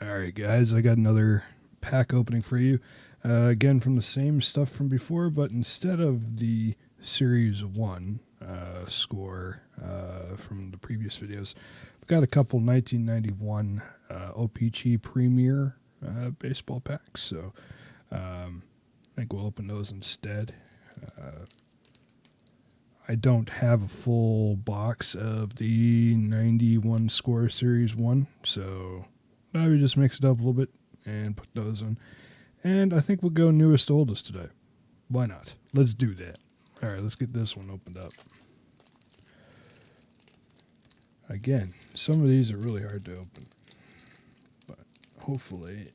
Alright guys, I got another pack opening for you. Again from the same stuff from before, but instead of the Series 1 score from the previous videos, I've got a couple 1991 O-Pee-Chee Premier baseball packs, so I think we'll open those instead. I don't have a full box of the 91 score Series 1, so I would just mix it up a little bit and put those in. And I think we'll go newest to oldest today. Why not? Let's do that. All right, let's get this one opened up. Again, some of these are really hard to open, but hopefully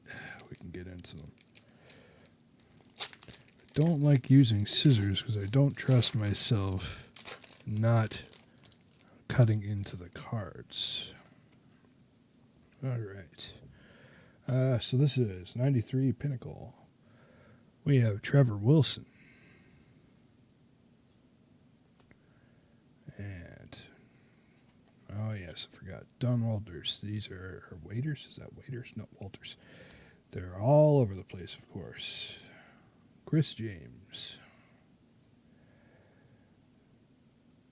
we can get into them. I don't like using scissors because I don't trust myself not cutting into the cards. All right. So this is 93 Pinnacle. We have Trevor Wilson. And, oh yes, I forgot. Don Walters. These are waiters. Is that waiters? No, Walters. They're all over the place, of course. Chris James.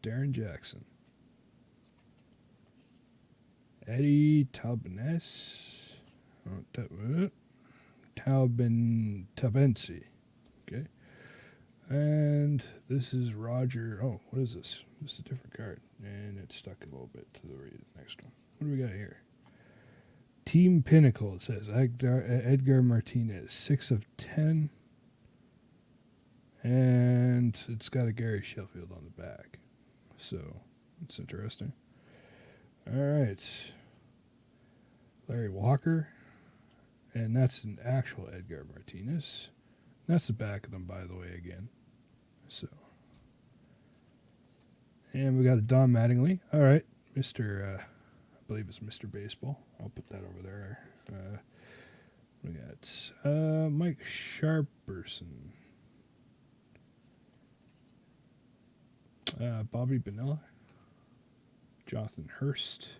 Darren Jackson. Eddie Taubens. Tabensi. Okay. And this is Roger. Oh, what is this? This is a different card. And it's stuck a little bit to the next one. What do we got here? Team Pinnacle, it says. Edgar Martinez, 6 of 10. And it's got a Gary Sheffield on the back. So, it's interesting. All right. Larry Walker. And that's an actual Edgar Martinez. That's the back of them, by the way, again. So. And we got a Don Mattingly. All right. I believe it's Mr. Baseball. I'll put that over there. We got Mike Sharperson. Bobby Bonilla. Jonathan Hurst.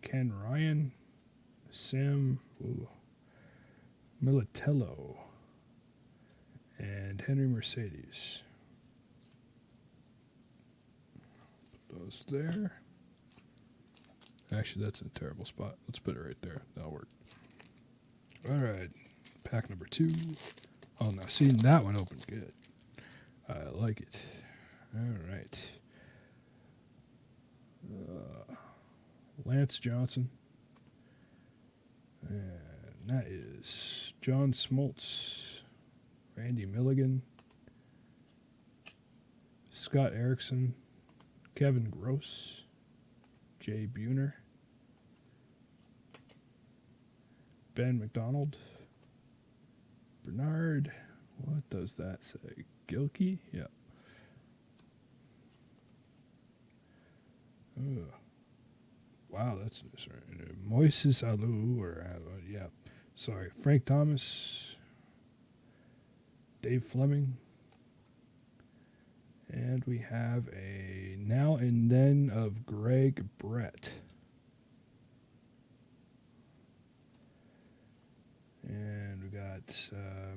Ken Ryan. Sam Militello. And Henry Mercedes. Put those there. Actually, that's a terrible spot. Let's put it right there. That'll work. All right. Pack number 2. Oh, now see, that one opened good. I like it. All right. Lance Johnson. And that is John Smoltz, Randy Milligan, Scott Erickson, Kevin Gross, Jay Buhner, Ben McDonald, Bernard, what does that say? Gilkey? Yep. Wow, that's Moises Alou, yeah. Sorry, Frank Thomas, Dave Fleming, and we have a now and then of Greg Brett. And we got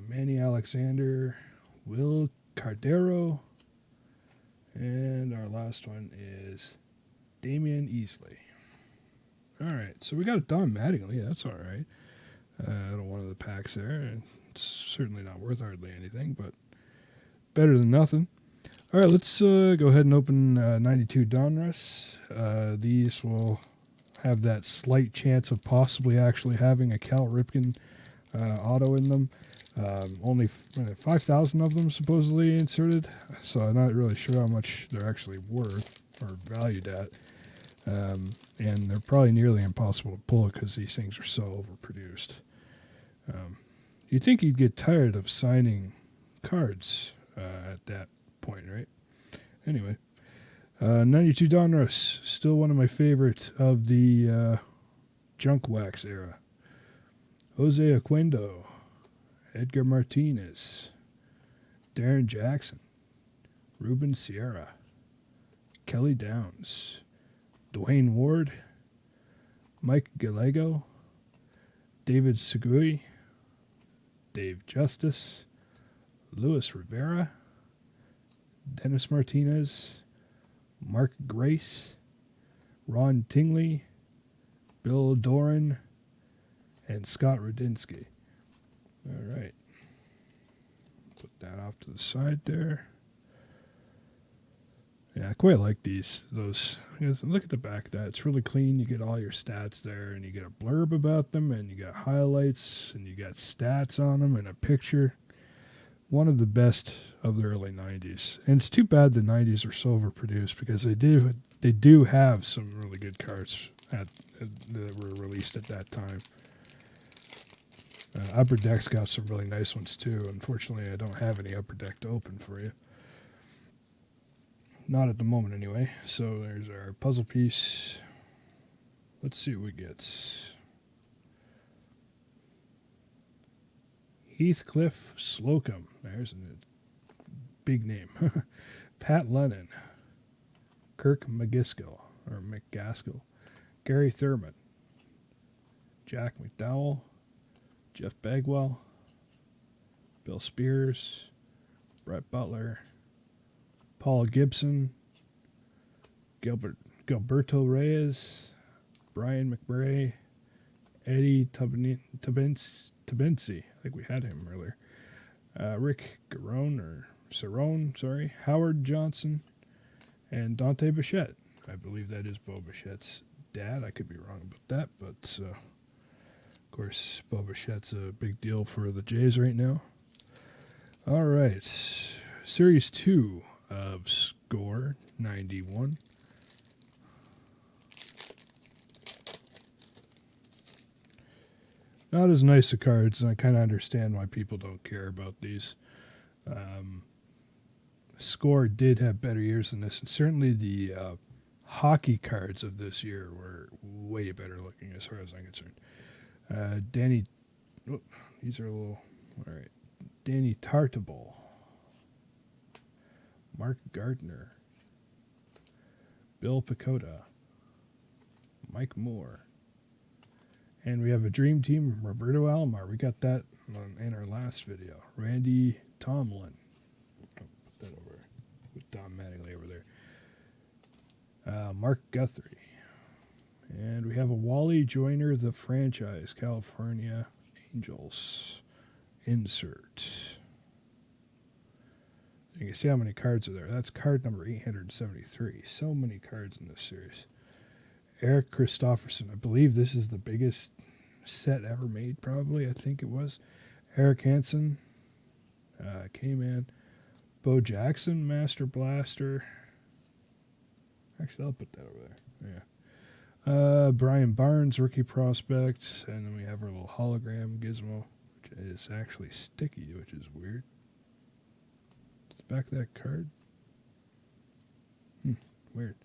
Manny Alexander, Will Cardero, and our last one is Damian Easley. All right, so we got a Don Mattingly. That's all right. Out of one of the packs there. It's certainly not worth hardly anything, but better than nothing. All right, let's go ahead and open 92 Donruss. These will have that slight chance of possibly actually having a Cal Ripken auto in them. Only 5,000 of them supposedly inserted, so I'm not really sure how much they're actually worth or valued at. And they're probably nearly impossible to pull because these things are so overproduced. You'd think you'd get tired of signing cards at that point, right? Anyway, 92 Donruss, still one of my favorites of the junk wax era. Jose Oquendo, Edgar Martinez, Darren Jackson, Ruben Sierra, Kelly Downs, Dwayne Ward, Mike Gallego, David Segui, Dave Justice, Luis Rivera, Dennis Martinez, Mark Grace, Ron Tingley, Bill Doran, and Scott Radinsky. All right. Put that off to the side there. Yeah, I quite like those. Look at the back of that. It's really clean. You get all your stats there, and you get a blurb about them, and you got highlights, and you got stats on them, and a picture. One of the best of the early 90s. And it's too bad the 90s are so overproduced, because they do have some really good cards that were released at that time. Upper Deck's got some really nice ones too. Unfortunately, I don't have any Upper Deck to open for you. Not at the moment, anyway. So there's our puzzle piece. Let's see what we get. Heathcliff Slocum. There's a big name. Pat Lennon. Kirk McGaskill. Gary Thurman. Jack McDowell. Jeff Bagwell. Bill Spears. Brett Butler. Paul Gibson, Gilberto Reyes, Brian McBray, Eddie Tabensi, I think we had him earlier, Rick Cerrone, Howard Johnson, and Dante Bichette. I believe that is Bo Bichette's dad. I could be wrong about that, but of course, Bo Bichette's a big deal for the Jays right now. All right, Series 2. Of Score 91. Not as nice of cards, and I kind of understand why people don't care about these. Score did have better years than this, and certainly the hockey cards of this year were way better looking as far as I'm concerned. These are a little, all right. Danny Tartable. Mark Gardner, Bill Pecota, Mike Moore, and we have a dream team, Roberto Alomar. We got that in our last video. Randy Tomlin. Put that over. Put Tom Mattingly over there. Mark Guthrie. And we have a Wally Joyner, the franchise, California Angels. Insert. You can see how many cards are there. That's card number 873. So many cards in this series. Eric Christofferson. I believe this is the biggest set ever made, probably. I think it was. Eric Hansen. K-Man. Bo Jackson, Master Blaster. Actually, I'll put that over there. Yeah. Brian Barnes, Rookie Prospect. And then we have our little hologram gizmo, which is actually sticky, which is weird. Back of that card. Weird.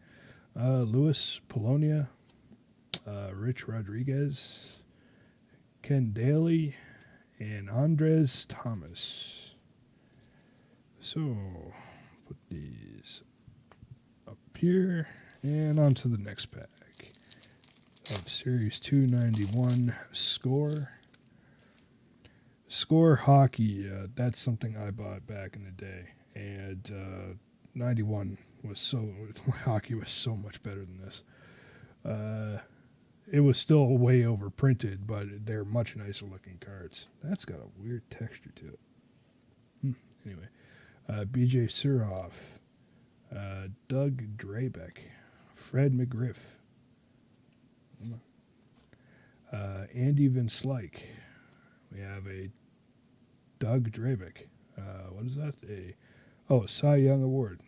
Luis Polonia, Rich Rodriguez, Ken Daly, and Andres Thomas. So, put these up here and onto the next pack of Series 291 Score. Score Hockey, that's something I bought back in the day. And 91 hockey was so much better than this. It was still way overprinted, but they're much nicer looking cards. That's got a weird texture to it. Anyway, BJ Suroff, Doug Drabeck, Fred McGriff, Andy Van Slyke. We have a Doug Drabeck. What is that? A Cy Young Award.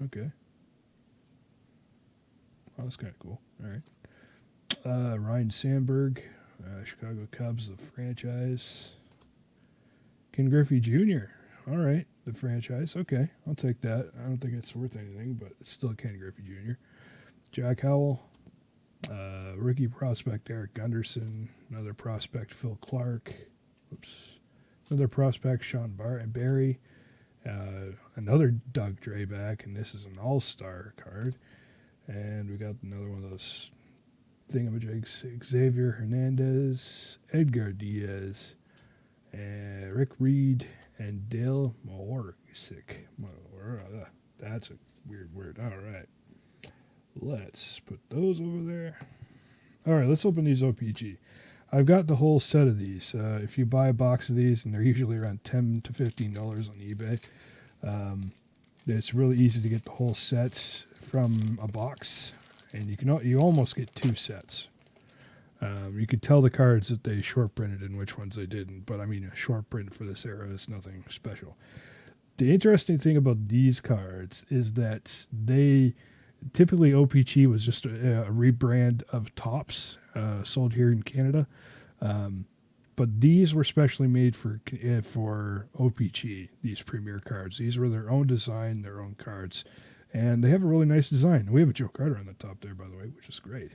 Okay. Oh, that's kind of cool. All right. Ryan Sandberg, Chicago Cubs, the franchise. Ken Griffey Jr. All right, the franchise. Okay, I'll take that. I don't think it's worth anything, but it's still Ken Griffey Jr. Jack Howell, rookie prospect Eric Gunderson, another prospect Phil Clark. Another prospect Sean Barry. Another Doug Drabeck, and this is an all-star card. And we got another one of those thingamajigs. Xavier Hernandez, Edgar Diaz, Rick Reed, and Dale Morisic. That's a weird word. All right. Let's put those over there. All right, let's open these OPG. I've got the whole set of these. If you buy a box of these, and they're usually around $10 to $15 on eBay, it's really easy to get the whole sets from a box, and you almost get two sets. You could tell the cards that they short printed and which ones they didn't, but I mean, a short print for this era is nothing special. The interesting thing about these cards is that they typically O-Pee-Chee was just a rebrand of Topps sold here in Canada, but these were specially made for O-Pee-Chee. These Premier cards, these were their own design, their own cards, and they have a really nice design. We have a Joe Carter on the top there, by the way, which is great.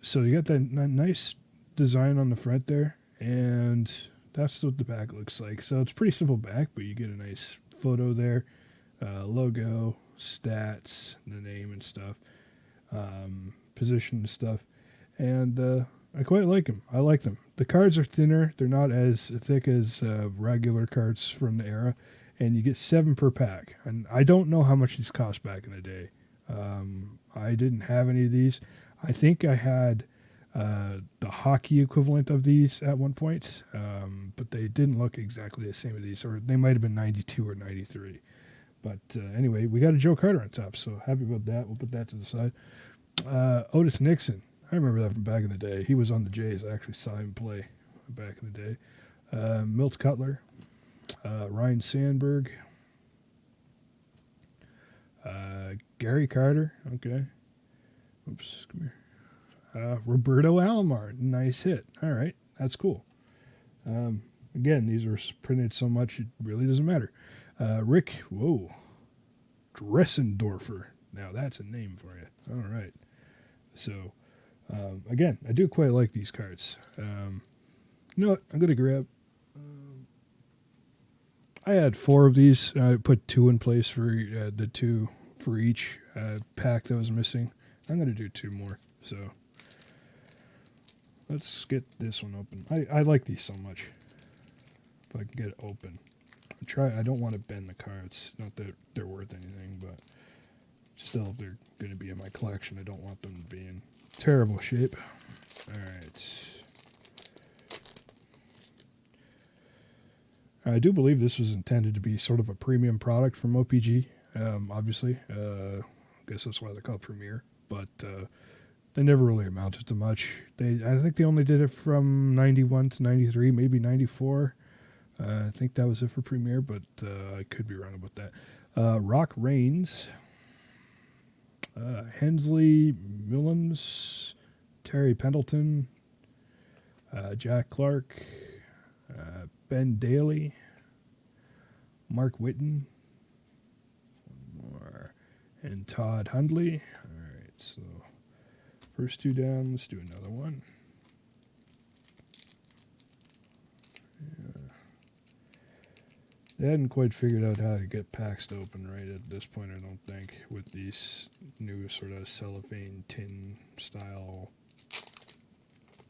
So you got that nice design on the front there, and that's what the back looks like. So it's pretty simple back, but you get a nice photo there, logo, stats, the name and stuff, position and stuff, and I quite like them. I like them. The cards are thinner. They're not as thick as regular cards from the era, and you get 7 per pack. And I don't know how much these cost back in the day. I didn't have any of these. I think I had the hockey equivalent of these at one point, but they didn't look exactly the same as these, or they might have been 92 or 93. But anyway, we got a Joe Carter on top, so happy about that. We'll put that to the side. Otis Nixon. I remember that from back in the day. He was on the Jays. I actually saw him play back in the day. Milt Cutler. Ryan Sandberg. Gary Carter. Okay. Oops, come here. Roberto Alomar. Nice hit. All right. That's cool. Again, these were printed so much it really doesn't matter. Rick, Dressendorfer. Now that's a name for you. All right. So, again, I do quite like these cards. You know what? I'm going to grab... I had 4 of these. I put 2 in place for the 2 for each pack that was missing. I'm going to do 2 more. So, let's get this one open. I like these so much. If I can get it open. I don't want to bend the cards. Not that they're worth anything, but still, if they're going to be in my collection, I don't want them to be in terrible shape. All right. I do believe this was intended to be sort of a premium product from OPG, obviously. I guess that's why they're called Premier, but they never really amounted to much. I think they only did it from 91 to 93, maybe 94. I think that was it for Premier, but I could be wrong about that. Rock Reigns, Hensley Mullins, Terry Pendleton, Jack Clark, Ben Daly, Mark Whitten, one more, and Todd Hundley. All right, so first 2 down. Let's do another one. They hadn't quite figured out how to get packs to open right at this point, I don't think, with these new sort of cellophane tin style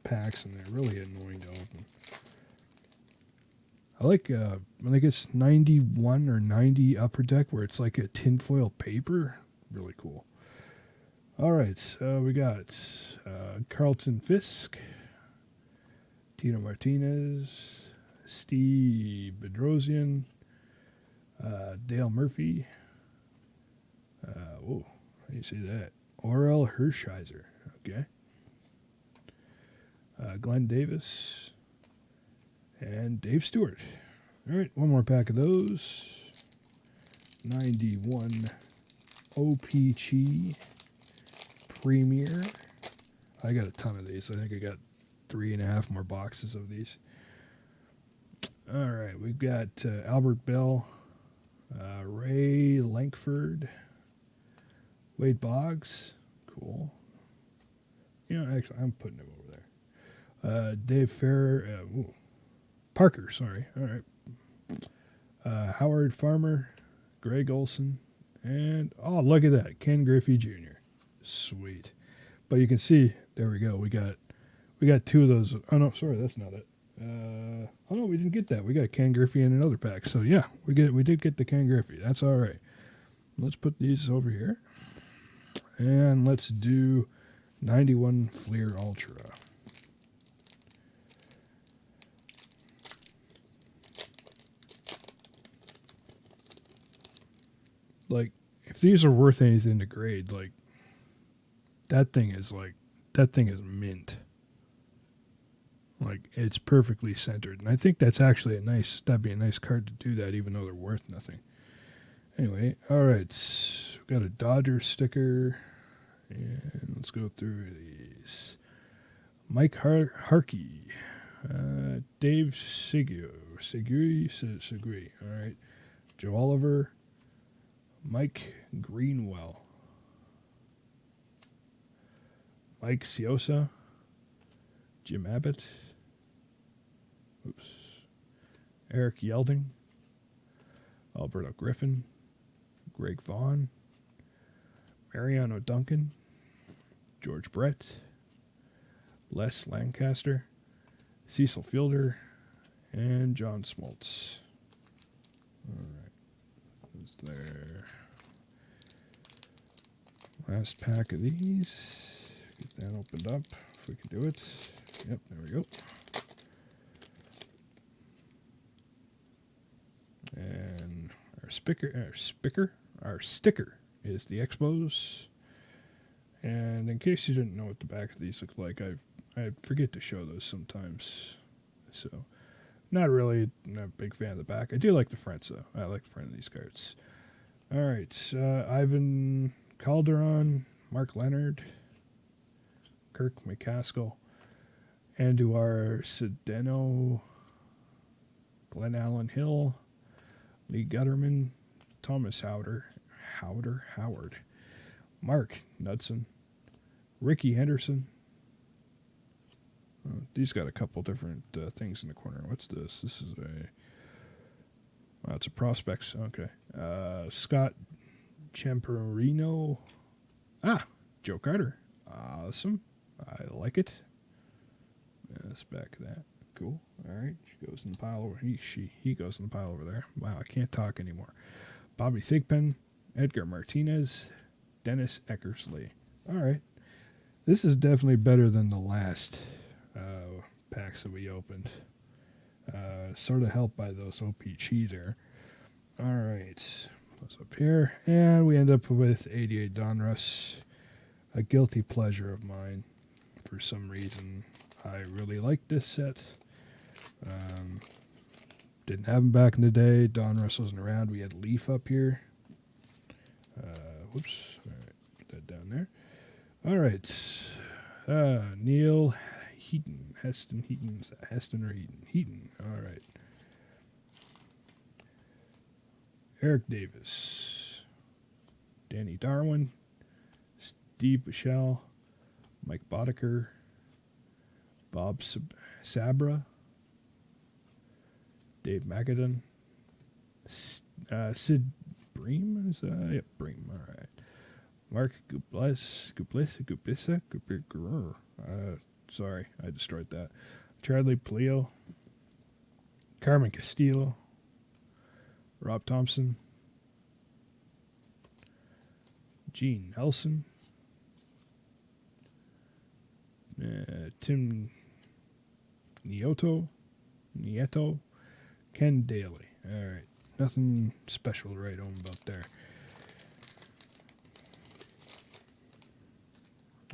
packs, and they're really annoying to open. I like when it gets 91 or 90 upper deck where it's like a tinfoil paper. Really cool. All right, we got Carlton Fisk, Tino Martinez, Steve Bedrosian, Dale Murphy. How do you say that? Orel Hershiser. Okay. Glenn Davis. And Dave Stewart. All right, one more pack of those. 91 O-Pee-Chee Premier. I got a ton of these. I think I got 3.5 more boxes of these. All right, we've got Albert Bell, Ray Lankford, Wade Boggs. Cool. Actually, I'm putting him over there. Dave Ferrer. Parker, sorry. All right. Howard Farmer, Greg Olson, and, look at that, Ken Griffey Jr. Sweet. But you can see, there we go. We got two of those. Oh no, sorry, that's not it. Oh no, we didn't get that. We got Ken Griffey in another pack. So yeah, we did get the Ken Griffey. That's all right. Let's put these over here, and let's do 91 Fleer Ultra. Like, if these are worth anything to grade, like that thing is mint. Like, it's perfectly centered. And I think that'd be a nice card to do that, even though they're worth nothing. Anyway, all right. We've got a Dodger sticker. And let's go through these. Mike Harkey. Dave Segui. All right. Joe Oliver. Mike Greenwell. Mike Ciosa. Jim Abbott. Eric Yelding. Alberto Griffin. Greg Vaughn. Mariano Duncan. George Brett. Les Lancaster. Cecil Fielder. And John Smoltz. All right. Who's there? Last pack of these. Get that opened up if we can do it. Yep, there we go. And our sticker is the Expos. And in case you didn't know what the back of these look like, I forget to show those sometimes. So, not really a big fan of the back. I do like the fronts, though. I like the front of these cards. All right, Ivan Calderon, Mark Leonard, Kirk McCaskill, Andujar Sedeno, Glenn Allen Hill, Lee Gutterman, Thomas Howard, Mark Knudsen, Ricky Henderson. These got a couple different things in the corner. What's this? This is it's a prospects. Okay. Scott Champerino. Joe Carter. Awesome. I like it. That's back of that. Cool. All right. She goes in the pile over. He goes in the pile over there. Wow, I can't talk anymore. Bobby Thigpen, Edgar Martinez, Dennis Eckersley. All right. This is definitely better than the last packs that we opened. Sort of helped by those O-Pee-Chee there. All right. What's up here? And we end up with 88 Donruss. A guilty pleasure of mine. For some reason, I really like this set. Didn't have them back in the day. Donruss wasn't around. We had Leaf up here. Whoops. All right. Put that down there. All right. Neil Heaton. Heston Heaton. Is that Heston or Heaton? Heaton. All right. Eric Davis. Danny Darwin. Steve Bichelle. Mike Boddicker. Bob Sabra. Dave Magadan. Sid Bream? Yep, Bream. All right. Mark Gublisa. Sorry, I destroyed that. Charlie Pleo. Carmen Castillo. Rob Thompson. Gene Nelson. Tim Nieto. Ken Daly. All right. Nothing special to write home about there.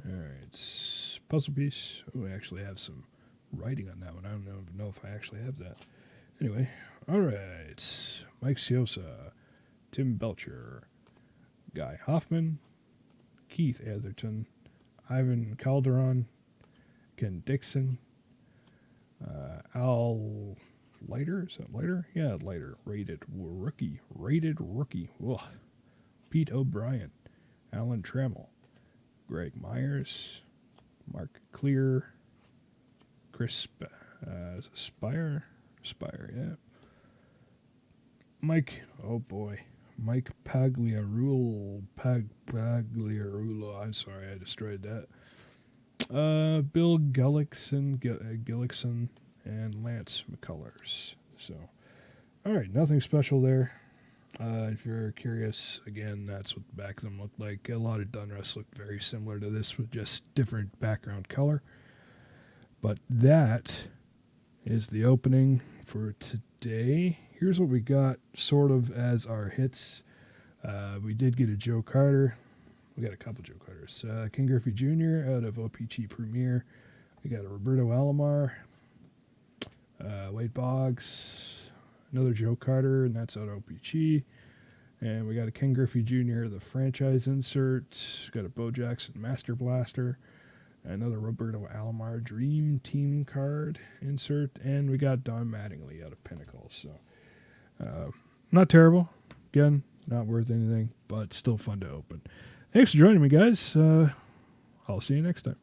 All right. Puzzle piece. Oh, I actually have some writing on that one. I don't even know if I actually have that. Anyway. All right. Mike Ciosa. Tim Belcher. Guy Hoffman. Keith Atherton. Ivan Calderon. Ken Dixon. Al Leiter. Is that Leiter? Yeah, Leiter. Rated rookie. Ugh. Pete O'Brien. Alan Trammell. Greg Myers. Mark Clear. Chris Spire, yeah. Mike, oh boy. Mike Pagliarulo. I'm sorry, I destroyed that. Bill Gillickson, and Lance McCullers. So, all right, nothing special there. If you're curious, again, that's what the back of them looked like. A lot of Donruss looked very similar to this with just different background color. But that is the opening for today. Here's what we got sort of as our hits. We did get a Joe Carter. We got a couple Joe Carters. King Griffey Jr. out of O-Pee-Chee Premier. We got a Roberto Alomar. Wade Boggs. Another Joe Carter, and that's out of O-Pee-Chee. And we got a King Griffey Jr., the franchise insert. We got a Bo Jackson Master Blaster. Another Roberto Alomar Dream Team card insert. And we got Don Mattingly out of Pinnacle. So, not terrible. Again, not worth anything, but still fun to open. Thanks for joining me, guys. I'll see you next time.